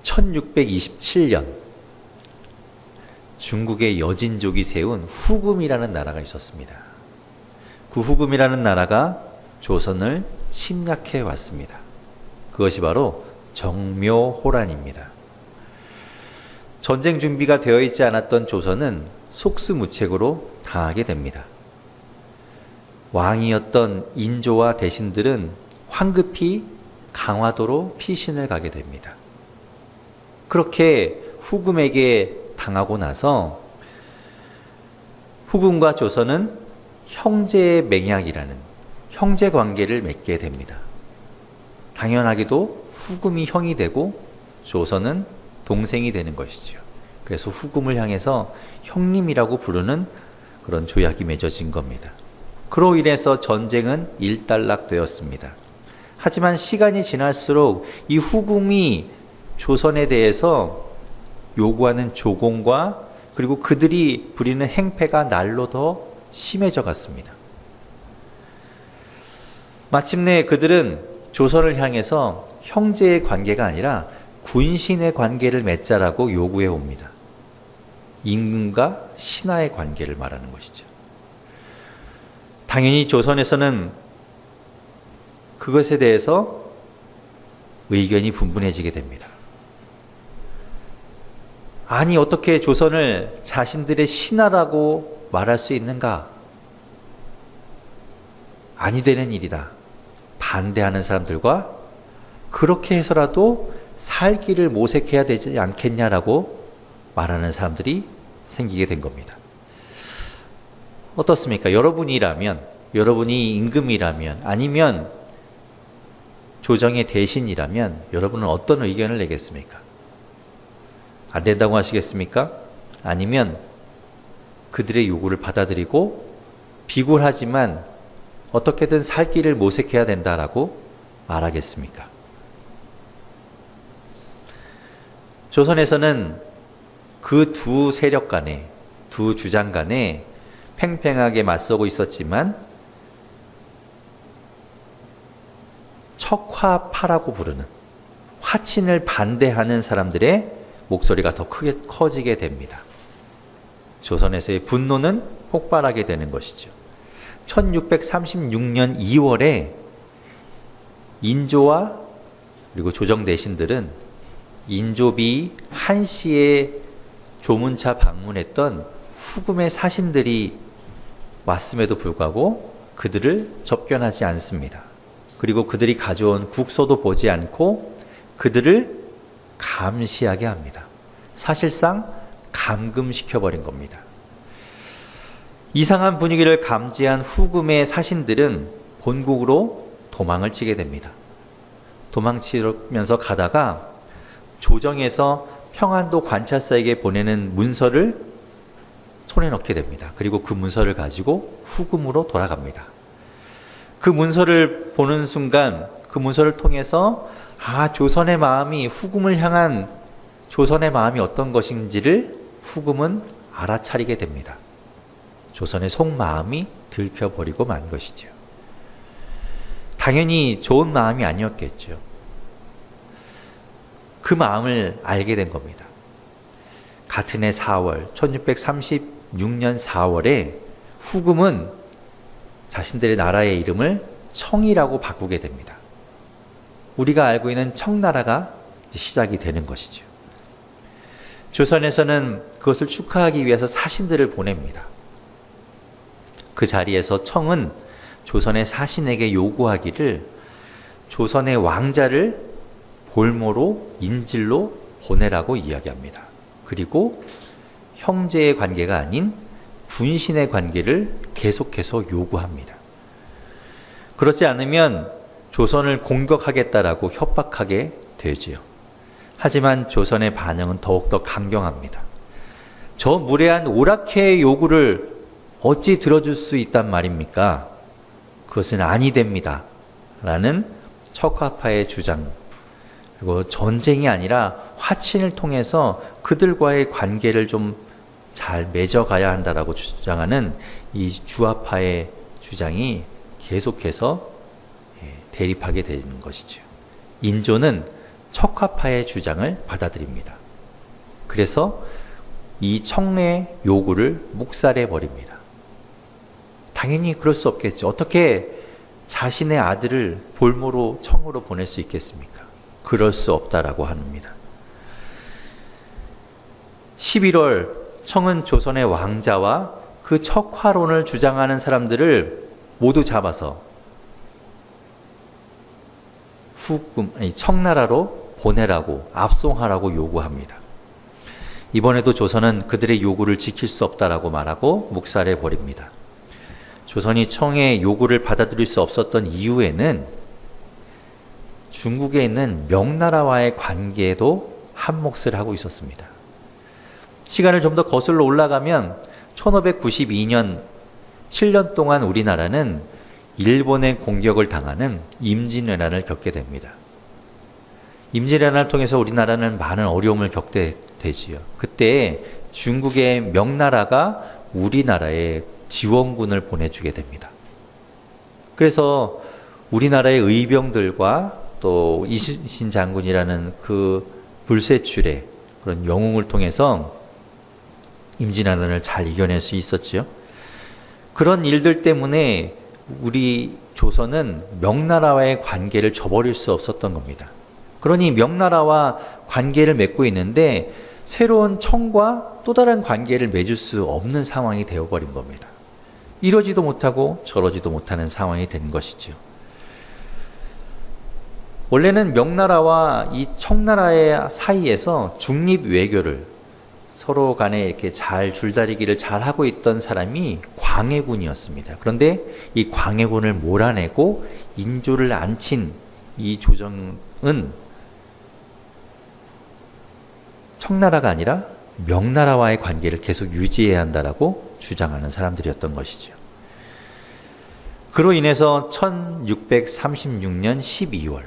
1627년 중국의 여진족이 세운 후금이라는 나라가 있었습니다. 그 후금이라는 나라가 조선을 침략해 왔습니다. 그것이 바로 정묘호란입니다. 전쟁 준비가 되어 있지 않았던 조선은 속수무책으로 당하게 됩니다. 왕이었던 인조와 대신들은 황급히 강화도로 피신을 가게 됩니다. 그렇게 후금에게 당하고 나서 후금과 조선은 형제 맹약이라는 형제 관계를 맺게 됩니다. 당연하게도 후금이 형이 되고 조선은 동생이 되는 것이죠. 그래서 후금을 향해서 형님이라고 부르는 그런 조약이 맺어진 겁니다. 그로 인해서 전쟁은 일단락되었습니다. 하지만 시간이 지날수록 이 후금이 조선에 대해서 요구하는 조공과 그리고 그들이 부리는 행패가 날로 더 심해져 갔습니다. 마침내 그들은 조선을 향해서 형제의 관계가 아니라 군신의 관계를 맺자라고 요구해 옵니다. 임금과 신하의 관계를 말하는 것이죠. 당연히 조선에서는 그것에 대해서 의견이 분분해지게 됩니다. 아니, 어떻게 조선을 자신들의 신하라고 말할 수 있는가? 아니 되는 일이다. 반대하는 사람들과 그렇게 해서라도 살기를 모색해야 되지 않겠냐라고 말하는 사람들이 생기게 된 겁니다. 어떻습니까? 여러분이라면, 여러분이 임금이라면, 아니면 조정의 대신이라면 여러분은 어떤 의견을 내겠습니까? 안 된다고 하시겠습니까? 아니면 그들의 요구를 받아들이고 비굴하지만 어떻게든 살 길을 모색해야 된다라고 말하겠습니까? 조선에서는 그 두 세력 간에, 두 주장 간에 팽팽하게 맞서고 있었지만 척화파라고 부르는 화친을 반대하는 사람들의 목소리가 더 크게 커지게 됩니다. 조선에서의 분노는 폭발하게 되는 것이죠. 1636년 2월에 인조와 그리고 조정 대신들은 인조비 한시에 조문차 방문했던 후금의 사신들이 왔음에도 불구하고 그들을 접견하지 않습니다. 그리고 그들이 가져온 국서도 보지 않고 그들을 감시하게 합니다. 사실상 감금시켜버린 겁니다. 이상한 분위기를 감지한 후금의 사신들은 본국으로 도망을 치게 됩니다. 도망치면서 가다가 조정에서 평안도 관찰사에게 보내는 문서를 손에 넣게 됩니다. 그리고 그 문서를 가지고 후금으로 돌아갑니다. 그 문서를 보는 순간 그 문서를 통해서 조선의 마음이 후금을 향한 조선의 마음이 어떤 것인지를 후금은 알아차리게 됩니다. 조선의 속마음이 들켜버리고 만 것이죠. 당연히 좋은 마음이 아니었겠죠. 그 마음을 알게 된 겁니다. 같은 해 4월, 1636년 4월에 후금은 자신들의 나라의 이름을 청이라고 바꾸게 됩니다. 우리가 알고 있는 청나라가 시작이 되는 것이죠. 조선에서는 그것을 축하하기 위해서 사신들을 보냅니다. 그 자리에서 청은 조선의 사신에게 요구하기를 조선의 왕자를 볼모로 인질로 보내라고 이야기합니다. 그리고 형제의 관계가 아닌 군신의 관계를 계속해서 요구합니다. 그렇지 않으면 조선을 공격하겠다라고 협박하게 되지요. 하지만 조선의 반응은 더욱더 강경합니다. 저 무례한 오락회의 요구를 어찌 들어줄 수 있단 말입니까? 그것은 아니 됩니다. 라는 척화파의 주장, 그리고 전쟁이 아니라 화친을 통해서 그들과의 관계를 좀 잘 맺어가야 한다라고 주장하는 이 주화파의 주장이 계속해서 대립하게 되는 것이죠. 인조는 척화파의 주장을 받아들입니다. 그래서 이 청의 요구를 묵살해 버립니다. 당연히 그럴 수 없겠죠. 어떻게 자신의 아들을 볼모로 청으로 보낼 수 있겠습니까? 그럴 수 없다라고 합니다. 11월 청은 조선의 왕자와 그 척화론을 주장하는 사람들을 모두 잡아서 청나라로 보내라고 압송하라고 요구합니다. 이번에도 조선은 그들의 요구를 지킬 수 없다라고 말하고 묵살해 버립니다. 조선이 청의 요구를 받아들일 수 없었던 이유에는 중국에 있는 명나라와의 관계에도 한몫을 하고 있었습니다. 시간을 좀 더 거슬러 올라가면 1592년 7년 동안 우리나라는 일본의 공격을 당하는 임진왜란을 겪게 됩니다. 임진왜란을 통해서 우리나라는 많은 어려움을 겪게 되지요. 그때 중국의 명나라가 우리나라에 지원군을 보내주게 됩니다. 그래서 우리나라의 의병들과 또 이순신 장군이라는 그 불세출의 그런 영웅을 통해서 임진왜란을 잘 이겨낼 수 있었지요. 그런 일들 때문에 우리 조선은 명나라와의 관계를 저버릴 수 없었던 겁니다. 그러니 명나라와 관계를 맺고 있는데 새로운 청과 또 다른 관계를 맺을 수 없는 상황이 되어버린 겁니다. 이러지도 못하고 저러지도 못하는 상황이 된 것이죠. 원래는 명나라와 이 청나라의 사이에서 중립 외교를 서로 간에 이렇게 잘 줄다리기를 잘 하고 있던 사람이 광해군이었습니다. 그런데 이 광해군을 몰아내고 인조를 앉힌 이 조정은 청나라가 아니라 명나라와의 관계를 계속 유지해야 한다라고 주장하는 사람들이었던 것이죠. 그로 인해서 1636년 12월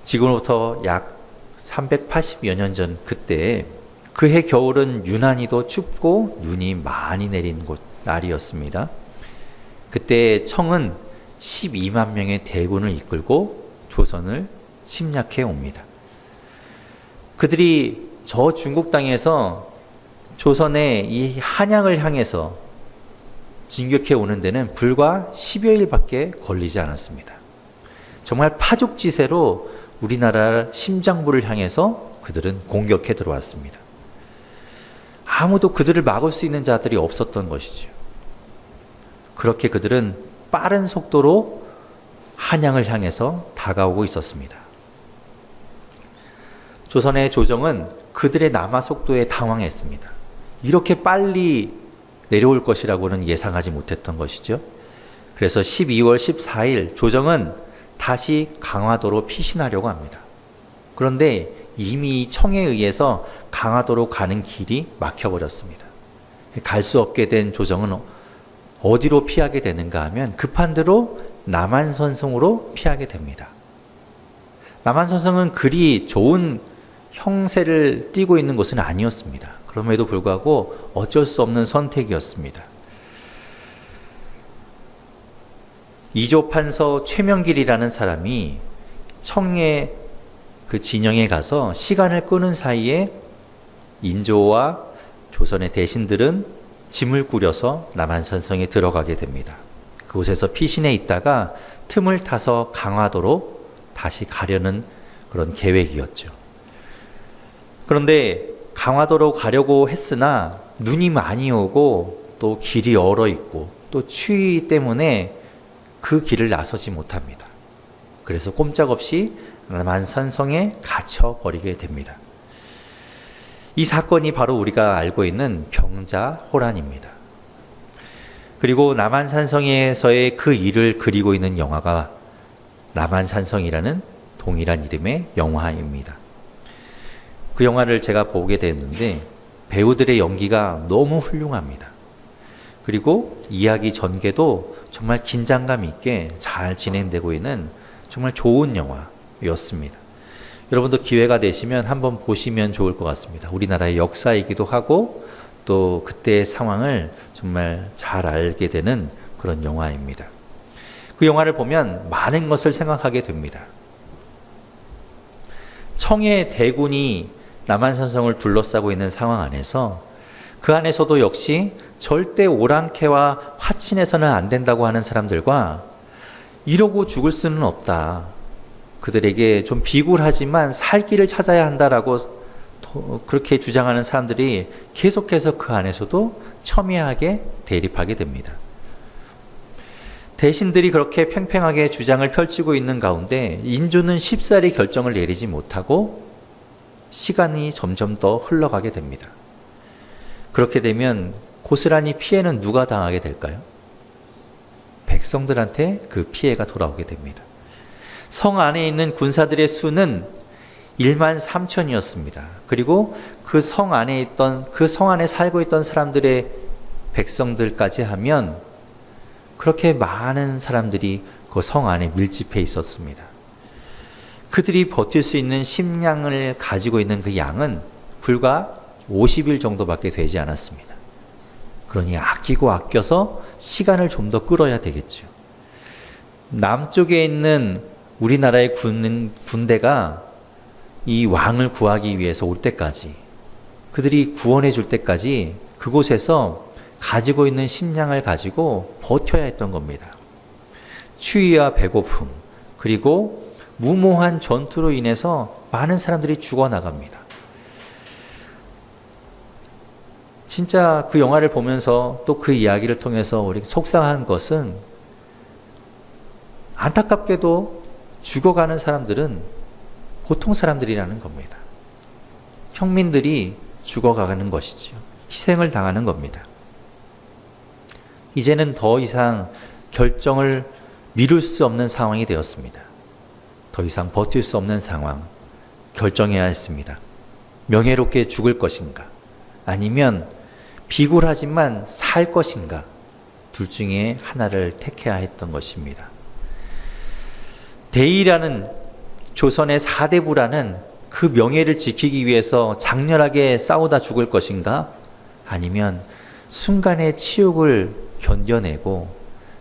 지금부터 약 380여 년 전 그때 그해 겨울은 유난히도 춥고 눈이 많이 내린 날이었습니다. 그때 청은 12만 명의 대군을 이끌고 조선을 침략해 옵니다. 그들이 저 중국 땅에서 조선의 이 한양을 향해서 진격해 오는 데는 불과 10여 일밖에 걸리지 않았습니다. 정말 파죽지세로 우리나라 심장부를 향해서 그들은 공격해 들어왔습니다. 아무도 그들을 막을 수 있는 자들이 없었던 것이죠. 그렇게 그들은 빠른 속도로 한양을 향해서 다가오고 있었습니다. 조선의 조정은 그들의 남하 속도에 당황했습니다. 이렇게 빨리 내려올 것이라고는 예상하지 못했던 것이죠. 그래서 12월 14일 조정은 다시 강화도로 피신하려고 합니다. 그런데 이미 청에 의해서 강화도로 가는 길이 막혀버렸습니다. 갈 수 없게 된 조정은 어디로 피하게 되는가 하면 급한 대로 남한선성으로 피하게 됩니다. 남한선성은 그리 좋은 형세를 띠고 있는 곳은 아니었습니다. 그럼에도 불구하고 어쩔 수 없는 선택이었습니다. 이조판서 최명길이라는 사람이 청의 그 진영에 가서 시간을 끄는 사이에 인조와 조선의 대신들은 짐을 꾸려서 남한산성에 들어가게 됩니다. 그곳에서 피신해 있다가 틈을 타서 강화도로 다시 가려는 그런 계획이었죠. 그런데 강화도로 가려고 했으나 눈이 많이 오고 또 길이 얼어 있고 또 추위 때문에 그 길을 나서지 못합니다. 그래서 꼼짝없이 남한산성에 갇혀버리게 됩니다. 이 사건이 바로 우리가 알고 있는 병자호란입니다. 그리고 남한산성에서의 그 일을 그리고 있는 영화가 남한산성이라는 동일한 이름의 영화입니다. 그 영화를 제가 보게 됐는데 배우들의 연기가 너무 훌륭합니다. 그리고 이야기 전개도 정말 긴장감 있게 잘 진행되고 있는 정말 좋은 영화였습니다. 여러분도 기회가 되시면 한번 보시면 좋을 것 같습니다. 우리나라의 역사이기도 하고 또 그때의 상황을 정말 잘 알게 되는 그런 영화입니다. 그 영화를 보면 많은 것을 생각하게 됩니다. 성의 대군이 남한산성을 둘러싸고 있는 상황 안에서 그 안에서도 역시 절대 오랑캐와 화친해서는 안 된다고 하는 사람들과 이러고 죽을 수는 없다. 그들에게 좀 비굴하지만 살 길을 찾아야 한다라고 그렇게 주장하는 사람들이 계속해서 그 안에서도 첨예하게 대립하게 됩니다. 대신들이 그렇게 팽팽하게 주장을 펼치고 있는 가운데 인조는 쉽사리 결정을 내리지 못하고 시간이 점점 더 흘러가게 됩니다. 그렇게 되면 고스란히 피해는 누가 당하게 될까요? 백성들한테 그 피해가 돌아오게 됩니다. 성 안에 있는 군사들의 수는 1만 3천이었습니다. 그리고 그 성 안에 살고 있던 사람들의 백성들까지 하면 그렇게 많은 사람들이 그 성 안에 밀집해 있었습니다. 그들이 버틸 수 있는 식량을 가지고 있는 그 양은 불과 50일 정도밖에 되지 않았습니다. 그러니 아끼고 아껴서 시간을 좀 더 끌어야 되겠죠. 남쪽에 있는 우리나라의 군대가 이 왕을 구하기 위해서 올 때까지, 그들이 구원해 줄 때까지 그곳에서 가지고 있는 식량을 가지고 버텨야 했던 겁니다. 추위와 배고픔, 그리고 무모한 전투로 인해서 많은 사람들이 죽어나갑니다. 진짜 그 영화를 보면서 또 그 이야기를 통해서 우리 속상한 것은 안타깝게도 죽어가는 사람들은 보통 사람들이라는 겁니다. 평민들이 죽어가는 것이지요. 희생을 당하는 겁니다. 이제는 더 이상 결정을 미룰 수 없는 상황이 되었습니다. 더 이상 버틸 수 없는 상황, 결정해야 했습니다. 명예롭게 죽을 것인가, 아니면 비굴하지만 살 것인가, 둘 중에 하나를 택해야 했던 것입니다. 대의라는, 조선의 사대부라는 그 명예를 지키기 위해서 장렬하게 싸우다 죽을 것인가, 아니면 순간의 치욕을 견뎌내고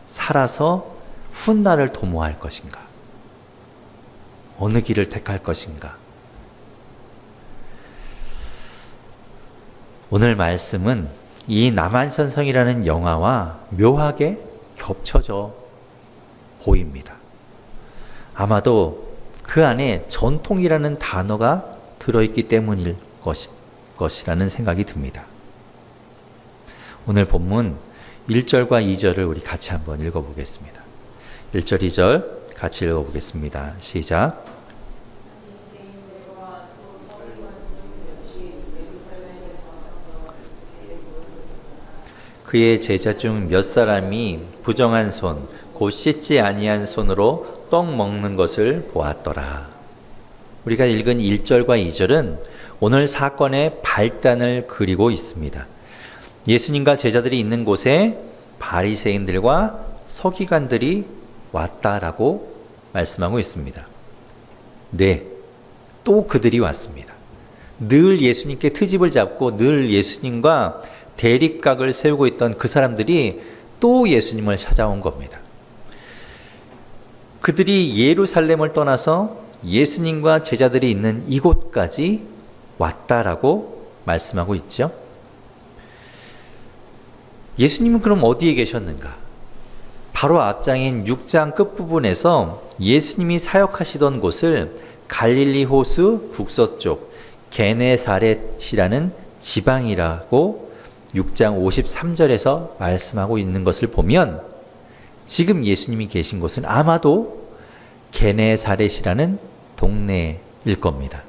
살아서 훗날을 도모할 것인가, 어느 길을 택할 것인가. 오늘 말씀은 이 남한산성이라는 영화와 묘하게 겹쳐져 보입니다. 아마도 그 안에 전통이라는 단어가 들어있기 때문일 것이라는 생각이 듭니다. 오늘 본문 1절과 2절을 우리 같이 한번 읽어보겠습니다. 1절, 2절 같이 읽어보겠습니다. 시작. 그의 제자 중 몇 사람이 부정한 손, 곧 씻지 아니한 손으로 떡 먹는 것을 보았더라. 우리가 읽은 1절과 2절은 오늘 사건의 발단을 그리고 있습니다. 예수님과 제자들이 있는 곳에 바리새인들과 서기관들이 왔다라고 말씀하고 있습니다. 네, 또 그들이 왔습니다. 늘 예수님께 트집을 잡고 늘 예수님과 대립각을 세우고 있던 그 사람들이 또 예수님을 찾아온 겁니다. 그들이 예루살렘을 떠나서 예수님과 제자들이 있는 이곳까지 왔다라고 말씀하고 있죠. 예수님은 그럼 어디에 계셨는가? 바로 앞장인 6장 끝부분에서 예수님이 사역하시던 곳을 갈릴리 호수 북서쪽 게네사렛이라는 지방이라고 6장 53절에서 말씀하고 있는 것을 보면 지금 예수님이 계신 곳은 아마도 게네사렛이라는 동네일 겁니다.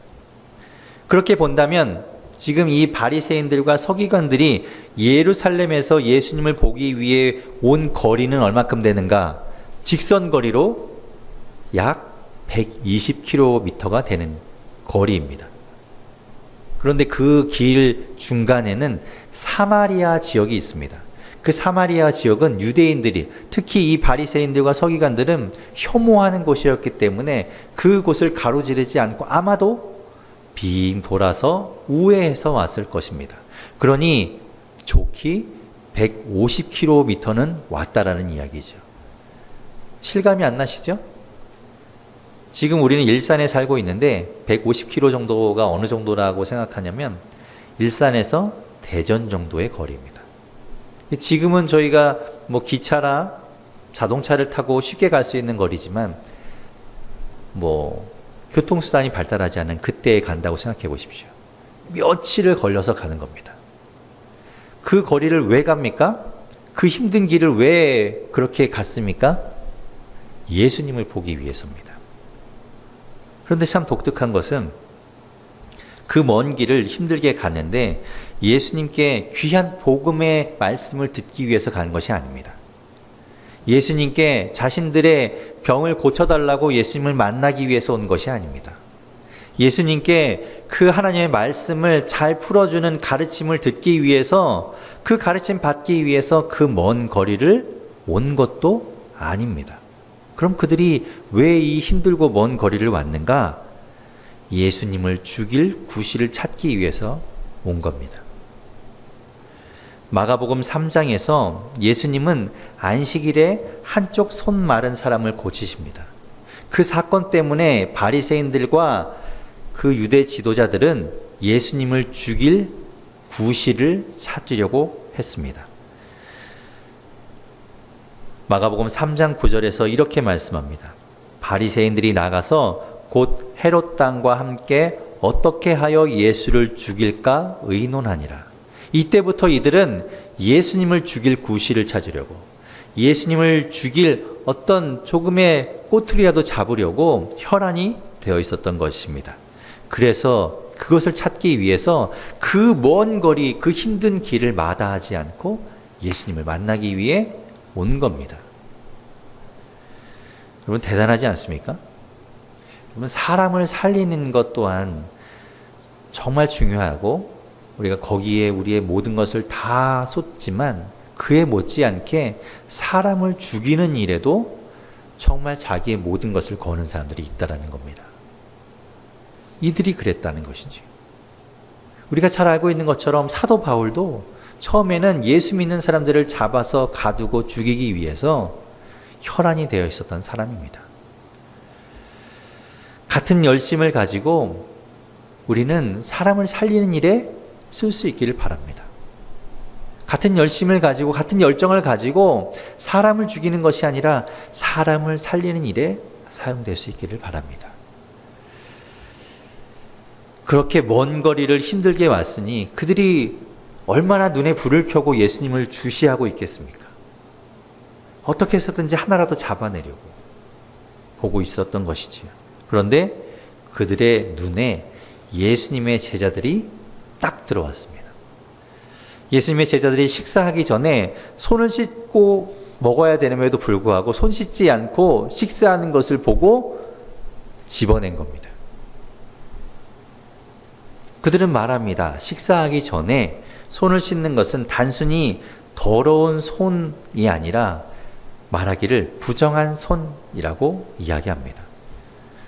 그렇게 본다면 지금 이 바리새인들과 서기관들이 예루살렘에서 예수님을 보기 위해 온 거리는 얼마큼 되는가? 직선 거리로 약 120km가 되는 거리입니다. 그런데 그 길 중간에는 사마리아 지역이 있습니다. 그 사마리아 지역은 유대인들이, 특히 이 바리새인들과 서기관들은 혐오하는 곳이었기 때문에 그곳을 가로지르지 않고 아마도 빙 돌아서 우회해서 왔을 것입니다. 그러니 좋게 150km는 왔다라는 이야기죠. 실감이 안 나시죠? 지금 우리는 일산에 살고 있는데 150km 정도가 어느 정도라고 생각하냐면 일산에서 대전 정도의 거리입니다. 지금은 저희가 뭐 기차나 자동차를 타고 쉽게 갈 수 있는 거리지만 뭐 교통수단이 발달하지 않은 그때에 간다고 생각해 보십시오. 며칠을 걸려서 가는 겁니다. 그 거리를 왜 갑니까? 그 힘든 길을 왜 그렇게 갔습니까? 예수님을 보기 위해서입니다. 그런데 참 독특한 것은 그 먼 길을 힘들게 갔는데 예수님께 귀한 복음의 말씀을 듣기 위해서 가는 것이 아닙니다. 예수님께 자신들의 병을 고쳐달라고 예수님을 만나기 위해서 온 것이 아닙니다. 예수님께 그 하나님의 말씀을 잘 풀어주는 가르침을 듣기 위해서, 그 가르침 받기 위해서 그 먼 거리를 온 것도 아닙니다. 그럼 그들이 왜 이 힘들고 먼 거리를 왔는가? 예수님을 죽일 구실을 찾기 위해서 온 겁니다. 마가복음 3장에서 예수님은 안식일에 한쪽 손 마른 사람을 고치십니다. 그 사건 때문에 바리새인들과 그 유대 지도자들은 예수님을 죽일 구실을 찾으려고 했습니다. 마가복음 3장 9절에서 이렇게 말씀합니다. 바리새인들이 나가서 곧 헤롯 땅과 함께 어떻게 하여 예수를 죽일까 의논하니라. 이때부터 이들은 예수님을 죽일 구실을 찾으려고, 예수님을 죽일 어떤 조금의 꼬투리라도 잡으려고 혈안이 되어 있었던 것입니다. 그래서 그것을 찾기 위해서 그 먼 거리, 그 힘든 길을 마다하지 않고 예수님을 만나기 위해 온 겁니다. 여러분 대단하지 않습니까? 여러분 사람을 살리는 것 또한 정말 중요하고 우리가 거기에 우리의 모든 것을 다 쏟지만 그에 못지않게 사람을 죽이는 일에도 정말 자기의 모든 것을 거는 사람들이 있다는 겁니다. 이들이 그랬다는 것이지. 우리가 잘 알고 있는 것처럼 사도 바울도 처음에는 예수 믿는 사람들을 잡아서 가두고 죽이기 위해서 혈안이 되어 있었던 사람입니다. 같은 열심을 가지고 우리는 사람을 살리는 일에 쓸 수 있기를 바랍니다. 같은 열심을 가지고 같은 열정을 가지고 사람을 죽이는 것이 아니라 사람을 살리는 일에 사용될 수 있기를 바랍니다. 그렇게 먼 거리를 힘들게 왔으니 그들이 얼마나 눈에 불을 켜고 예수님을 주시하고 있겠습니까? 어떻게 해서든지 하나라도 잡아내려고 보고 있었던 것이지요. 그런데 그들의 눈에 예수님의 제자들이 딱 들어왔습니다. 예수님의 제자들이 식사하기 전에 손을 씻고 먹어야 되는데도 불구하고 손 씻지 않고 식사하는 것을 보고 집어낸 겁니다. 그들은 말합니다. 식사하기 전에 손을 씻는 것은 단순히 더러운 손이 아니라 말하기를 부정한 손이라고 이야기합니다.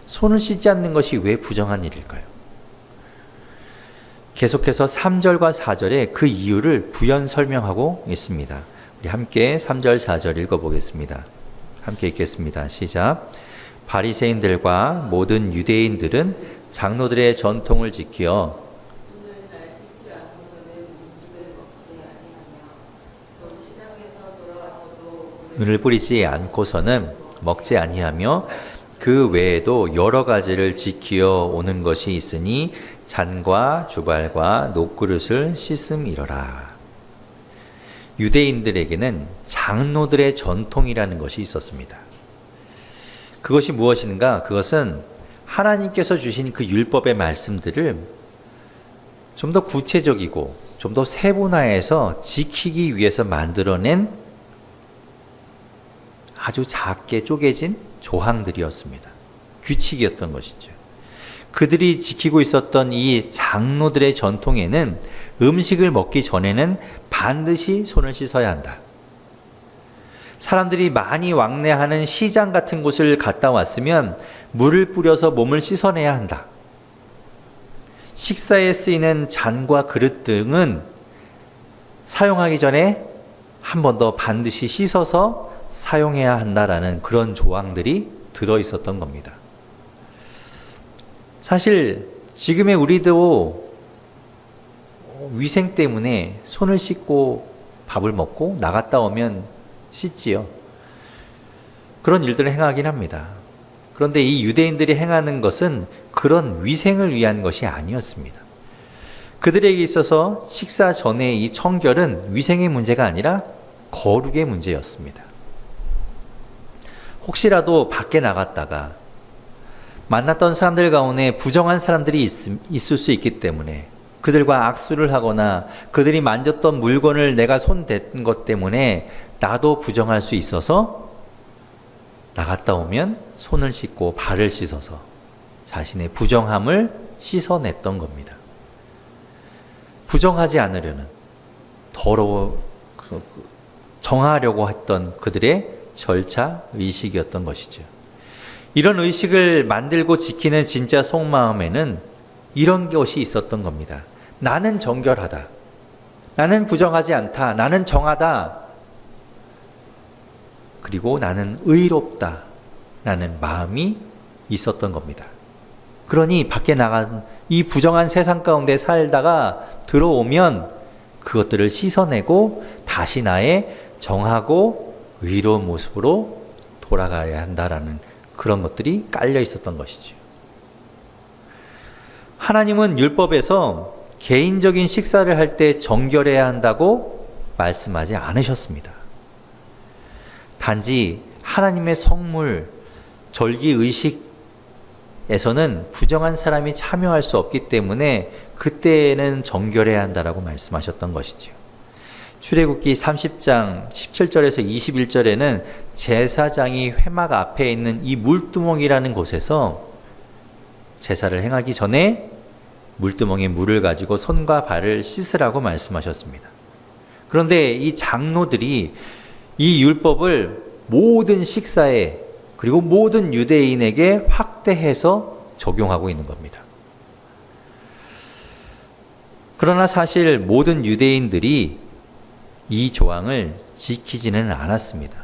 손을 씻지 않는 것이 왜 부정한 일일까요? 계속해서 3절과 4절에 그 이유를 부연 설명하고 있습니다. 우리 함께 3절 4절 읽어보겠습니다. 함께 읽겠습니다. 시작. 바리새인들과 모든 유대인들은 장로들의 전통을 지켜 눈을 뿌리지 않고서는 먹지 아니하며 그 외에도 여러 가지를 지키어 오는 것이 있으니 잔과 주발과 녹그릇을 씻음이러라. 유대인들에게는 장로들의 전통이라는 것이 있었습니다. 그것이 무엇인가? 그것은 하나님께서 주신 그 율법의 말씀들을 좀 더 구체적이고 좀 더 세분화해서 지키기 위해서 만들어낸 아주 작게 쪼개진 조항들이었습니다. 규칙이었던 것이죠. 그들이 지키고 있었던 이 장로들의 전통에는 음식을 먹기 전에는 반드시 손을 씻어야 한다. 사람들이 많이 왕래하는 시장 같은 곳을 갔다 왔으면 물을 뿌려서 몸을 씻어내야 한다. 식사에 쓰이는 잔과 그릇 등은 사용하기 전에 한 번 더 반드시 씻어서 사용해야 한다라는 그런 조항들이 들어있었던 겁니다. 사실 지금의 우리도 위생 때문에 손을 씻고 밥을 먹고 나갔다 오면 씻지요. 그런 일들을 행하긴 합니다. 그런데 이 유대인들이 행하는 것은 그런 위생을 위한 것이 아니었습니다. 그들에게 있어서 식사 전의 이 청결은 위생의 문제가 아니라 거룩의 문제였습니다. 혹시라도 밖에 나갔다가 만났던 사람들 가운데 부정한 사람들이 있을 수 있기 때문에 그들과 악수를 하거나 그들이 만졌던 물건을 내가 손댄 것 때문에 나도 부정할 수 있어서 나갔다 오면 손을 씻고 발을 씻어서 자신의 부정함을 씻어냈던 겁니다. 부정하지 않으려는 정하려고 했던 그들의 절차 의식이었던 것이죠. 이런 의식을 만들고 지키는 진짜 속마음에는 이런 것이 있었던 겁니다. 나는 정결하다. 나는 부정하지 않다. 나는 정하다. 그리고 나는 의롭다. 라는 마음이 있었던 겁니다. 그러니 밖에 나간 이 부정한 세상 가운데 살다가 들어오면 그것들을 씻어내고 다시 나의 정하고 의로운 모습으로 돌아가야 한다라는 그런 것들이 깔려 있었던 것이죠. 하나님은 율법에서 개인적인 식사를 할 때 정결해야 한다고 말씀하지 않으셨습니다. 단지 하나님의 성물, 절기 의식에서는 부정한 사람이 참여할 수 없기 때문에 그때는 정결해야 한다라고 말씀하셨던 것이죠. 출애굽기 30장 17절에서 21절에는 제사장이 회막 앞에 있는 이 물두멍이라는 곳에서 제사를 행하기 전에 물두멍에 물을 가지고 손과 발을 씻으라고 말씀하셨습니다. 그런데 이 장로들이 이 율법을 모든 식사에 그리고 모든 유대인에게 확대해서 적용하고 있는 겁니다. 그러나 사실 모든 유대인들이 이 조항을 지키지는 않았습니다.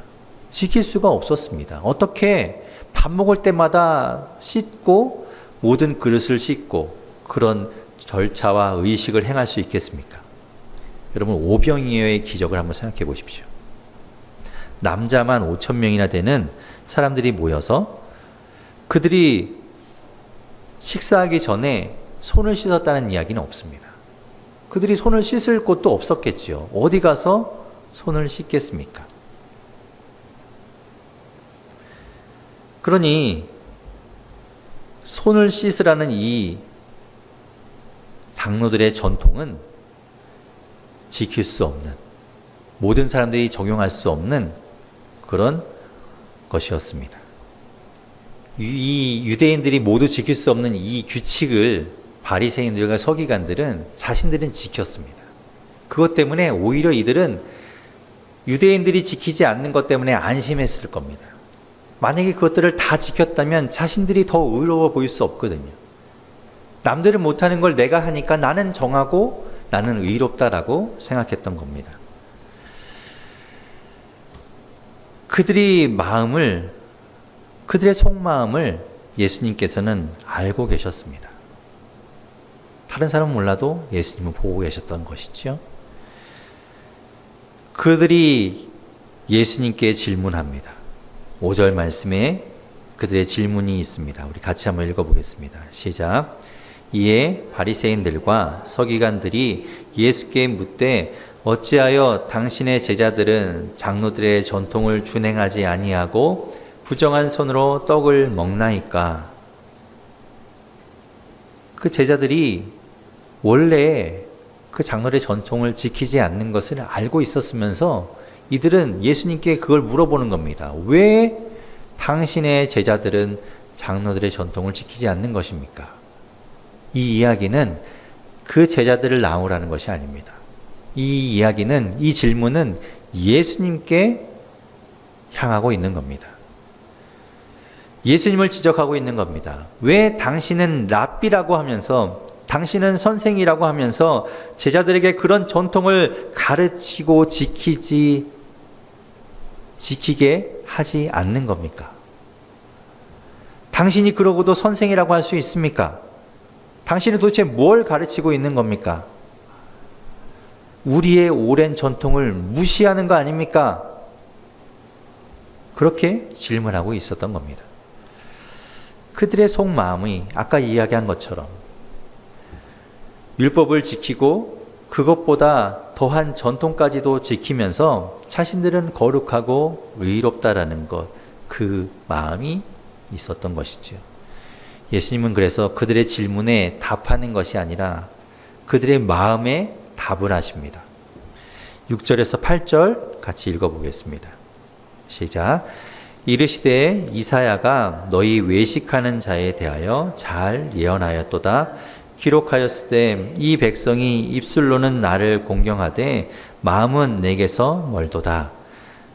지킬 수가 없었습니다. 어떻게 밥 먹을 때마다 씻고 모든 그릇을 씻고 그런 절차와 의식을 행할 수 있겠습니까? 여러분 오병이어의 기적을 한번 생각해 보십시오. 남자만 5,000명이나 되는 사람들이 모여서 그들이 식사하기 전에 손을 씻었다는 이야기는 없습니다. 그들이 손을 씻을 곳도 없었겠지요. 어디 가서 손을 씻겠습니까? 그러니 손을 씻으라는 이 장로들의 전통은 지킬 수 없는, 모든 사람들이 적용할 수 없는 그런 것이었습니다. 이 유대인들이 모두 지킬 수 없는 이 규칙을 바리새인들과 서기관들은 자신들은 지켰습니다. 그것 때문에 오히려 이들은 유대인들이 지키지 않는 것 때문에 안심했을 겁니다. 만약에 그것들을 다 지켰다면 자신들이 더 의로워 보일 수 없거든요. 남들은 못하는 걸 내가 하니까 나는 정하고 나는 의롭다라고 생각했던 겁니다. 그들의 속마음을 예수님께서는 알고 계셨습니다. 다른 사람은 몰라도 예수님은 보고 계셨던 것이죠. 그들이 예수님께 질문합니다. 5절 말씀에 그들의 질문이 있습니다. 우리 같이 한번 읽어보겠습니다. 시작. 이에 바리새인들과 서기관들이 예수께 묻되 어찌하여 당신의 제자들은 장로들의 전통을 준행하지 아니하고 부정한 손으로 떡을 먹나이까? 그 제자들이 원래 그 장로의 전통을 지키지 않는 것을 알고 있었으면서 이들은 예수님께 그걸 물어보는 겁니다. 왜 당신의 제자들은 장로들의 전통을 지키지 않는 것입니까? 이 이야기는 그 제자들을 나오라는 것이 아닙니다. 이 질문은 예수님께 향하고 있는 겁니다. 예수님을 지적하고 있는 겁니다. 왜 당신은 랍비라고 하면서 당신은 선생이라고 하면서 제자들에게 그런 전통을 가르치고 지키게 하지 않는 겁니까? 당신이 그러고도 선생이라고 할 수 있습니까? 당신은 도대체 뭘 가르치고 있는 겁니까? 우리의 오랜 전통을 무시하는 거 아닙니까? 그렇게 질문하고 있었던 겁니다. 그들의 속마음이 아까 이야기한 것처럼 율법을 지키고 그것보다 더한 전통까지도 지키면서 자신들은 거룩하고 의롭다라는 것, 그 마음이 있었던 것이죠. 예수님은 그래서 그들의 질문에 답하는 것이 아니라 그들의 마음에 답을 하십니다. 6절에서 8절 같이 읽어보겠습니다. 시작. 이르시되 이사야가 너희 외식하는 자에 대하여 잘 예언하였도다. 기록하였을 때 이 백성이 입술로는 나를 공경하되 마음은 내게서 멀도다.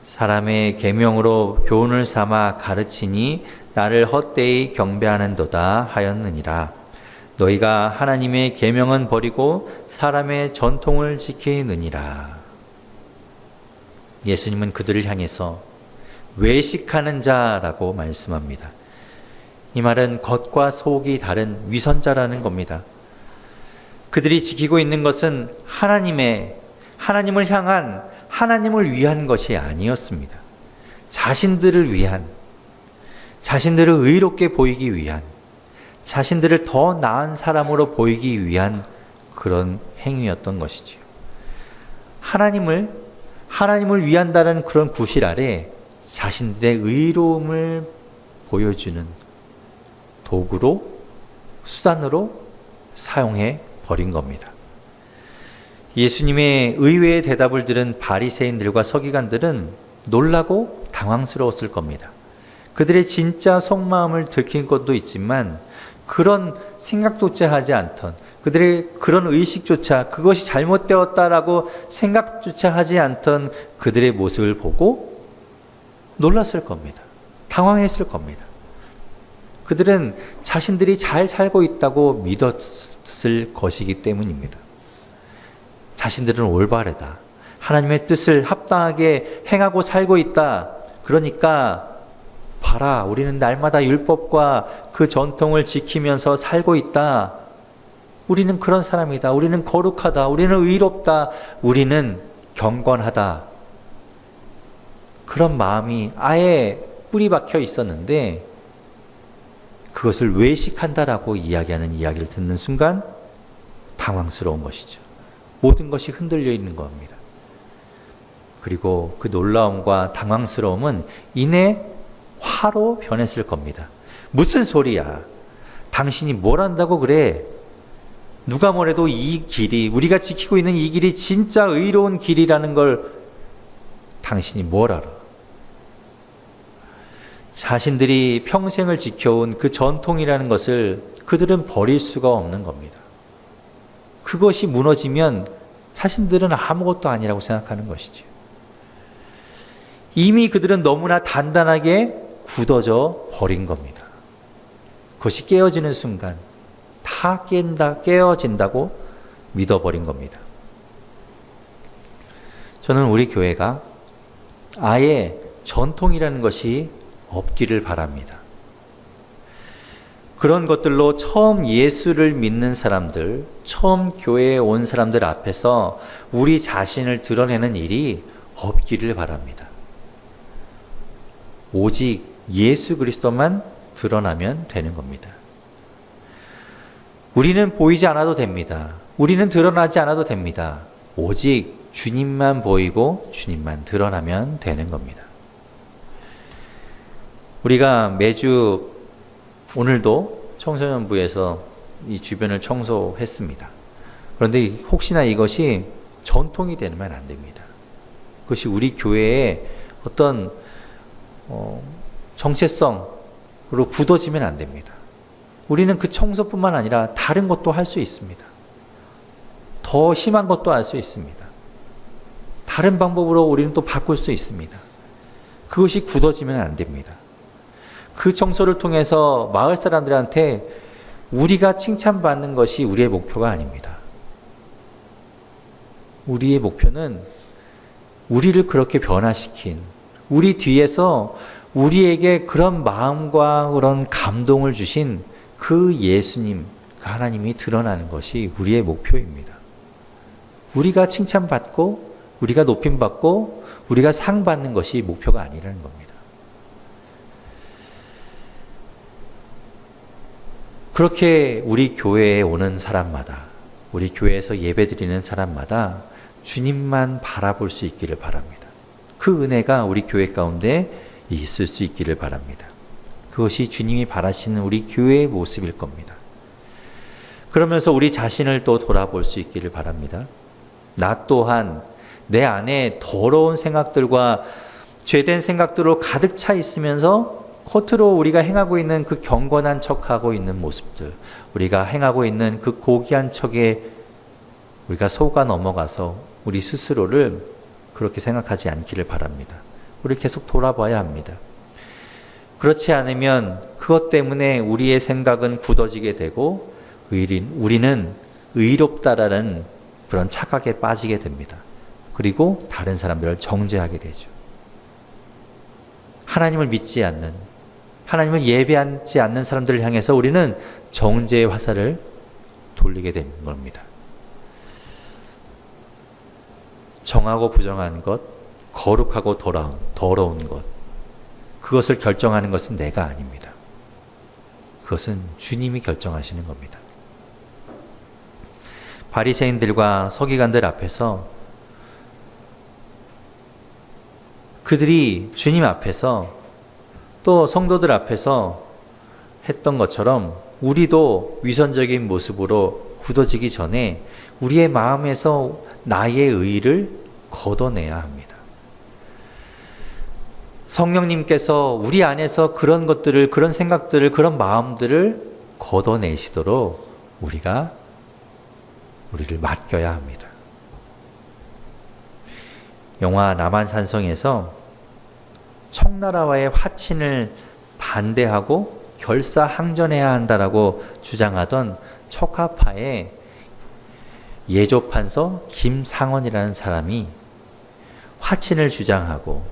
사람의 계명으로 교훈을 삼아 가르치니 나를 헛되이 경배하는도다 하였느니라. 너희가 하나님의 계명은 버리고 사람의 전통을 지키느니라. 예수님은 그들을 향해서 외식하는 자라고 말씀합니다. 이 말은 겉과 속이 다른 위선자라는 겁니다. 그들이 지키고 있는 것은 하나님을 향한, 하나님을 위한 것이 아니었습니다. 자신들을 위한, 자신들을 의롭게 보이기 위한, 자신들을 더 나은 사람으로 보이기 위한 그런 행위였던 것이지요. 하나님을 위한다는 그런 구실 아래 자신들의 의로움을 보여주는 도구로, 수단으로 사용해 버린 겁니다. 예수님의 의외의 대답을 들은 바리새인들과 서기관들은 놀라고 당황스러웠을 겁니다. 그들의 진짜 속마음을 들킨 것도 있지만 그런 생각조차 하지 않던, 그들의 그런 의식조차, 그것이 잘못되었다라고 생각조차 하지 않던 그들의 모습을 보고 놀랐을 겁니다. 당황했을 겁니다. 그들은 자신들이 잘 살고 있다고 믿었을 것이기 때문입니다. 자신들은 올바르다, 하나님의 뜻을 합당하게 행하고 살고 있다, 그러니까 봐라, 우리는 날마다 율법과 그 전통을 지키면서 살고 있다, 우리는 그런 사람이다, 우리는 거룩하다, 우리는 의롭다, 우리는 경건하다, 그런 마음이 아예 뿌리 박혀 있었는데 그것을 외식한다라고 이야기하는 이야기를 듣는 순간 당황스러운 것이죠. 모든 것이 흔들려 있는 겁니다. 그리고 그 놀라움과 당황스러움은 이내 화로 변했을 겁니다. 무슨 소리야? 당신이 뭘 한다고 그래? 누가 뭐래도 이 길이, 우리가 지키고 있는 이 길이 진짜 의로운 길이라는 걸 당신이 뭘 알아? 자신들이 평생을 지켜온 그 전통이라는 것을 그들은 버릴 수가 없는 겁니다. 그것이 무너지면 자신들은 아무것도 아니라고 생각하는 것이죠. 이미 그들은 너무나 단단하게 굳어져 버린 겁니다. 그것이 깨어지는 순간 다 깨어진다고 믿어버린 겁니다. 저는 우리 교회가 아예 전통이라는 것이 없기를 바랍니다. 그런 것들로 처음 예수를 믿는 사람들, 처음 교회에 온 사람들 앞에서 우리 자신을 드러내는 일이 없기를 바랍니다. 오직 예수 그리스도만 드러나면 되는 겁니다. 우리는 보이지 않아도 됩니다. 우리는 드러나지 않아도 됩니다. 오직 주님만 보이고 주님만 드러나면 되는 겁니다. 우리가 매주 오늘도 청소년부에서 이 주변을 청소했습니다. 그런데 혹시나 이것이 전통이 되면 안 됩니다. 그것이 우리 교회의 어떤 정체성으로 굳어지면 안 됩니다. 우리는 그 청소뿐만 아니라 다른 것도 할 수 있습니다. 더 심한 것도 할 수 있습니다. 다른 방법으로 우리는 또 바꿀 수 있습니다. 그것이 굳어지면 안 됩니다. 그 청소를 통해서 마을 사람들한테 우리가 칭찬받는 것이 우리의 목표가 아닙니다. 우리의 목표는 우리를 그렇게 변화시킨, 우리 뒤에서 우리에게 그런 마음과 그런 감동을 주신 그 예수님, 그 하나님이 드러나는 것이 우리의 목표입니다. 우리가 칭찬받고 우리가 높임받고 우리가 상 받는 것이 목표가 아니라는 겁니다. 그렇게 우리 교회에 오는 사람마다, 우리 교회에서 예배드리는 사람마다 주님만 바라볼 수 있기를 바랍니다. 그 은혜가 우리 교회 가운데 있을 수 있기를 바랍니다. 그것이 주님이 바라시는 우리 교회의 모습일 겁니다. 그러면서 우리 자신을 또 돌아볼 수 있기를 바랍니다. 나 또한 내 안에 더러운 생각들과 죄된 생각들로 가득 차 있으면서 겉으로 우리가 행하고 있는 그 경건한 척하고 있는 모습들, 우리가 행하고 있는 그 고귀한 척에 우리가 속아 넘어가서 우리 스스로를 그렇게 생각하지 않기를 바랍니다. 우리 계속 돌아봐야 합니다. 그렇지 않으면 그것 때문에 우리의 생각은 굳어지게 되고 우리는 의롭다라는 그런 착각에 빠지게 됩니다. 그리고 다른 사람들을 정죄하게 되죠. 하나님을 믿지 않는, 하나님을 예배하지 않는 사람들을 향해서 우리는 정죄의 화살을 돌리게 되는 겁니다. 정하고 부정한 것, 거룩하고 더러운 것, 그것을 결정하는 것은 내가 아닙니다. 그것은 주님이 결정하시는 겁니다. 바리새인들과 서기관들 앞에서 그들이 주님 앞에서 또 성도들 앞에서 했던 것처럼 우리도 위선적인 모습으로 굳어지기 전에 우리의 마음에서 나의 의를 걷어내야 합니다. 성령님께서 우리 안에서 그런 것들을, 그런 생각들을, 그런 마음들을 걷어내시도록 우리를 맡겨야 합니다. 영화 남한산성에서 청나라와의 화친을 반대하고 결사항전해야 한다라고 주장하던 척화파의 예조판서 김상원이라는 사람이 화친을 주장하고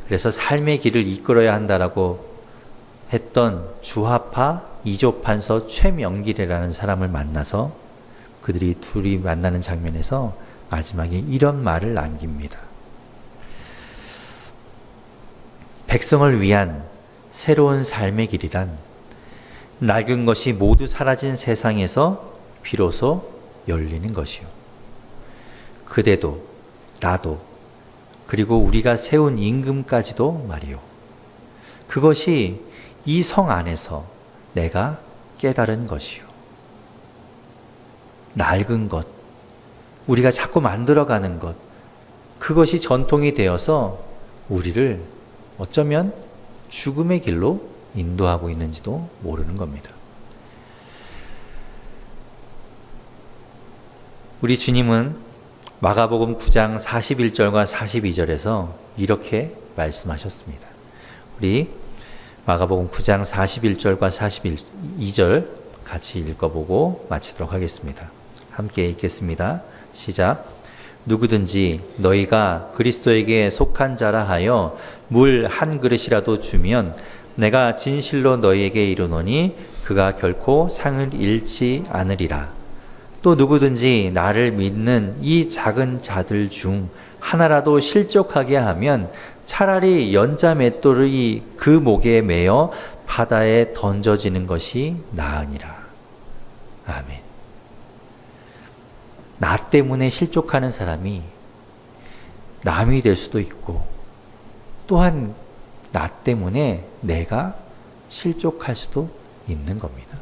그래서 삶의 길을 이끌어야 한다라고 했던 주화파 이조판서 최명길이라는 사람을 만나서 그들이 둘이 만나는 장면에서 마지막에 이런 말을 남깁니다. 백성을 위한 새로운 삶의 길이란 낡은 것이 모두 사라진 세상에서 비로소 열리는 것이요. 그대도 나도 그리고 우리가 세운 임금까지도 말이요. 그것이 이 성 안에서 내가 깨달은 것이요. 낡은 것, 우리가 자꾸 만들어가는 것, 그것이 전통이 되어서 우리를 어쩌면 죽음의 길로 인도하고 있는지도 모르는 겁니다. 우리 주님은 마가복음 9장 41절과 42절에서 이렇게 말씀하셨습니다. 우리 마가복음 9장 41절과 42절 같이 읽어보고 마치도록 하겠습니다. 함께 읽겠습니다. 시작. 누구든지 너희가 그리스도에게 속한 자라 하여 물 한 그릇이라도 주면 내가 진실로 너희에게 이르노니 그가 결코 상을 잃지 않으리라. 또 누구든지 나를 믿는 이 작은 자들 중 하나라도 실족하게 하면 차라리 연자 맷돌이 그 목에 매어 바다에 던져지는 것이 나으니라. 아멘. 나 때문에 실족하는 사람이 남이 될 수도 있고 또한 나 때문에 내가 실족할 수도 있는 겁니다.